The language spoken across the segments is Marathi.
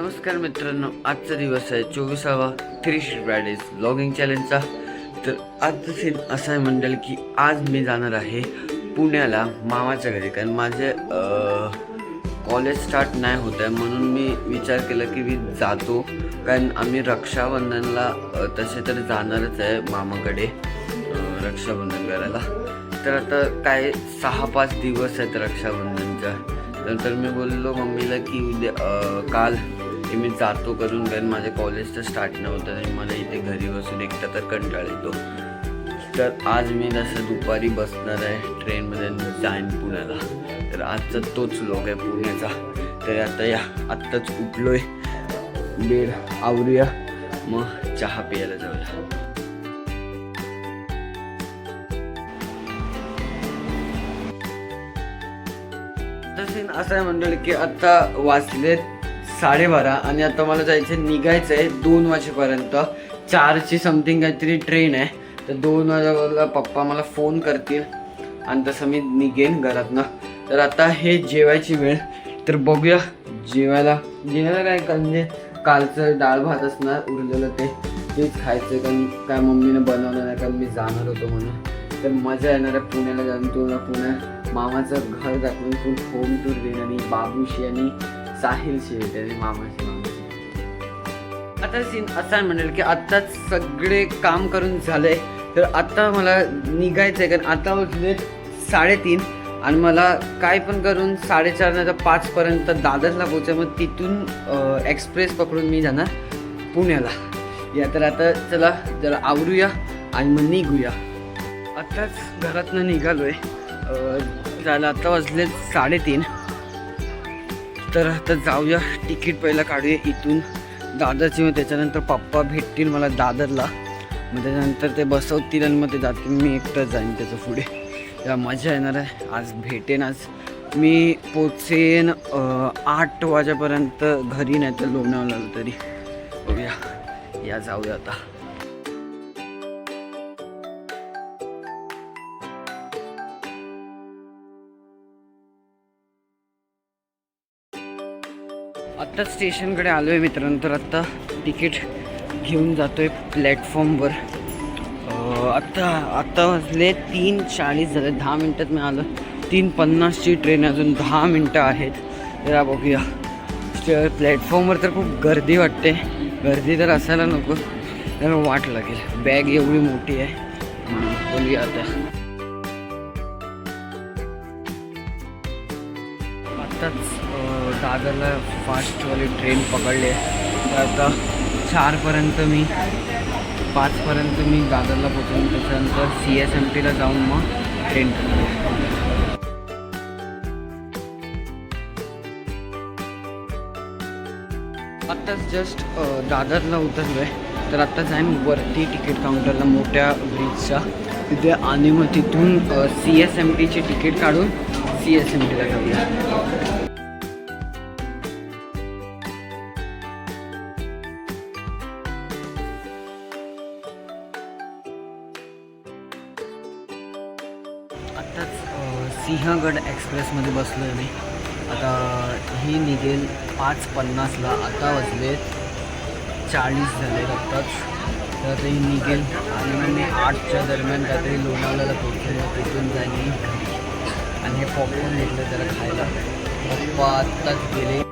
नमस्कार मित्रांनो, आजचा दिवस आहे 24वा 365 डेज व्लॉगिंग चॅलेंजचा। तर आजचं सीन असं आहे मंडळी की आज मी जाणार आहे पुण्याला मामाच्या घरी, कारण माझे कॉलेज स्टार्ट नाही होत आहे, म्हणून मी विचार केला की मी जातो, कारण आम्ही रक्षाबंधनला तसे तर जाणारच आहे मामाकडे रक्षाबंधन करायला। तर आता काय 6-5 दिवस आहेत रक्षाबंधनच्या। नंतर मी बोललो मम्मीला की उद्या काल की मी जातो करून, कारण माझे कॉलेज तर स्टार्ट नव्हतं आणि मला इथे घरी बसून एकटा तर कंटाळा येतो। तर आज मी जसं दुपारी बसणार आहे ट्रेनमध्ये जाईन पुण्याला। तर आजचा तोच व्लॉग आहे पुण्याचा। तर आता आत्ताच उठलोय, बेड आवरूया, मग चहा प्यायला जाऊया। सीन असं आहे मंडळी की आता वाजले 12:30 आणि आता मला जायचं निघायचं आहे 2 वाजेपर्यंत। 4ची समथिंग काहीतरी ट्रेन आहे, तर 2 वाजेला पप्पा मला फोन करतील आणि तसं मी निघेन घरातनं। तर आता हे जेवायची वेळ, तर बघूया जेवायला काय म्हणजे कालचं डाळ भात असणार उरलेलं तेच खायचं, कारण काय मम्मीने बनवलं नाही, कारण मी जाणार होतो म्हणून। तर मजा येणार आहे पुण्याला जाऊन, तुला पुण्या मामाचं घर दाखवून फुल होम टूर देईन आणि बाबूशी आणि साहिलशी भेटेल मामाशी। आता सीन असा म्हणेल की आत्ताच सगळे काम करून झालंय, तर आता मला निघायचं आहे, कारण आता वाजले 3:30 आणि मला काय पण करून 4:30 नाही तर 5पर्यंत दादरला पोहोचाय, मग तिथून एक्सप्रेस पकडून मी जाणार पुण्याला। या तर आता चला जरा आवरूया आणि मग निघूया। आत्ताच घरातनं निघालोय, झालं आता वाजले 3:30। तर आता जाऊया, तिकीट पहिला काढूया इथून दादरची, मग त्याच्यानंतर पप्पा भेटतील मला दादरला, मग त्याच्यानंतर ते बसवतील आणि मग ते जातील, मी एकटंच जाईन त्याचं पुढे। त्या मजा येणार आहे, आज भेटेन, आज मी पोचेन 8 वाजेपर्यंत घरी, नाही तर लोणावळ्याला तरी। बघूया, या जाऊया आता। आत्ता स्टेशनकडे आलो आहे मित्रांनो, तर आत्ता तिकीट घेऊन जातो आहे प्लॅटफॉर्मवर। आत्ता वाजले 3:40 झाले, 10 मिनटात मी आलो। 3:50ची ट्रेन, अजून 10 मिनटं आहेत। तर बघूया प्लॅटफॉर्मवर, तर खूप गर्दी वाटते, गर्दी तर असायला नको, तर वाट लागेल, बॅग एवढी मोठी आहे। बघूया आता। आत्ताच दादरला फास्टवाली ट्रेन पकडली आहे, तर आता 4पर्यंत मी 5पर्यंत मी दादरला पोहोचून त्याच्यानंतर CSMTला जाऊन मग ट्रेन पकडली। आत्ताच जस्ट दादरला उतरलो आहे, तर आत्ता जाईन वरती तिकीट काउंटरला मोठ्या ब्रिजच्या तिथे, आणि मग तिथून CSMTची तिकीट काढून CSMTला जाऊया। आत्ताच सिंहगड एक्सप्रेसमध्ये बसलो आहे मी, आता ही निघेल 5:50ला, आता वाजले 40 झाले आत्ताच, तर आता ही निघेल आणि मग मी 8च्या दरम्यान काहीतरी लोणावळ्याला पोहोचेल, तिथून जाईन घरी। आणि हे पॉपकॉर्न घेतलं जरा खायला, पप्पा आत्ताच गेले।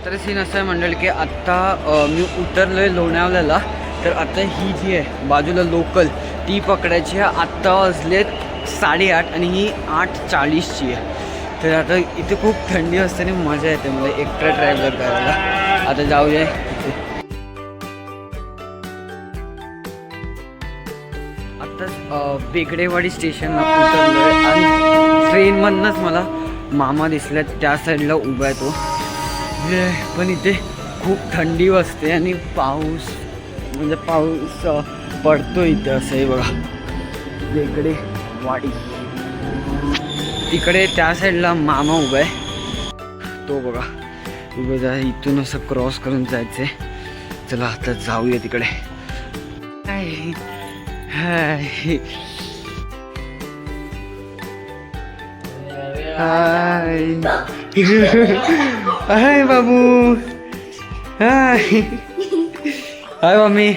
तर सीन असं आहे मंडळी की आत्ता मी उतरलो आहे लोणावळ्याला. तर आता ही जी आहे बाजूला लोकल ती पकडायची आहे. आत्ता वाजलेत 8:30 आणि ही 8:40ची आहे. तर आता इथे खूप थंडी असते आणि मजा येते मला एकटा ट्रॅव्हलर करायला. आता जाऊया इथे. आत्ताच बेगडेवाडी स्टेशनला उतरलो आहे आणि ट्रेनमधनंच मला मामा दिसल्यात. त्या साईडला उभा आहे तो. पण इथे खूप थंडी वाजते आणि पाऊस म्हणजे पाऊस पडतो इथे. असं आहे बघा बेगडेवाडी. तिकडे त्या साईडला मामा उभा आहे तो बघा उभे जा. इथून असं क्रॉस करून जायचं आहे. चला आता जाऊया तिकडे. हाय हाय हाय बाबू. हाय हाय मम्मी.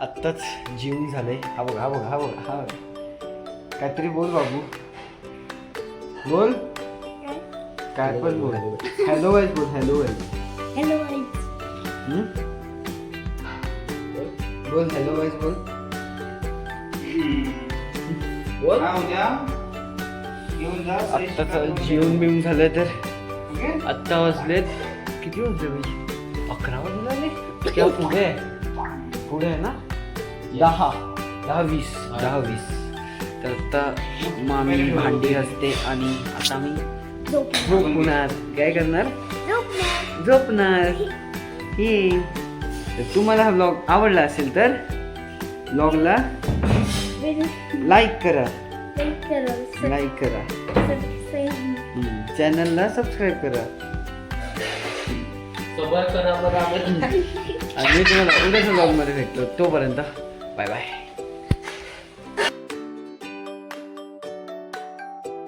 आत्ताच जेवण झालंय. हा बघा हा बघा हा बघा हा काहीतरी बोल बाबू. बोल काय पण बोल. हॅलो वाईज बोल. Hello wise. Hello guys. बोल हॅलो वाईज बोल. आत्ताच जेवण बिवून झालंय. तर आत्ता वाजलेत किती वाजले भाई? 11 वाजले किंवा पुढे पुढे आहे ना 10-20. तर आता मामी भांडी घासते आणि आता मी झोपणार. काय करणार? झोपणार. हे तर तुम्हाला हा ब्लॉग आवडला असेल तर ब्लॉगला लाईक करा. चॅनलला सबस्क्राईब करा. आणि मी तुम्हाला उद्याच्या ब्लॉगमध्ये भेटतो. तोपर्यंत बाय बाय.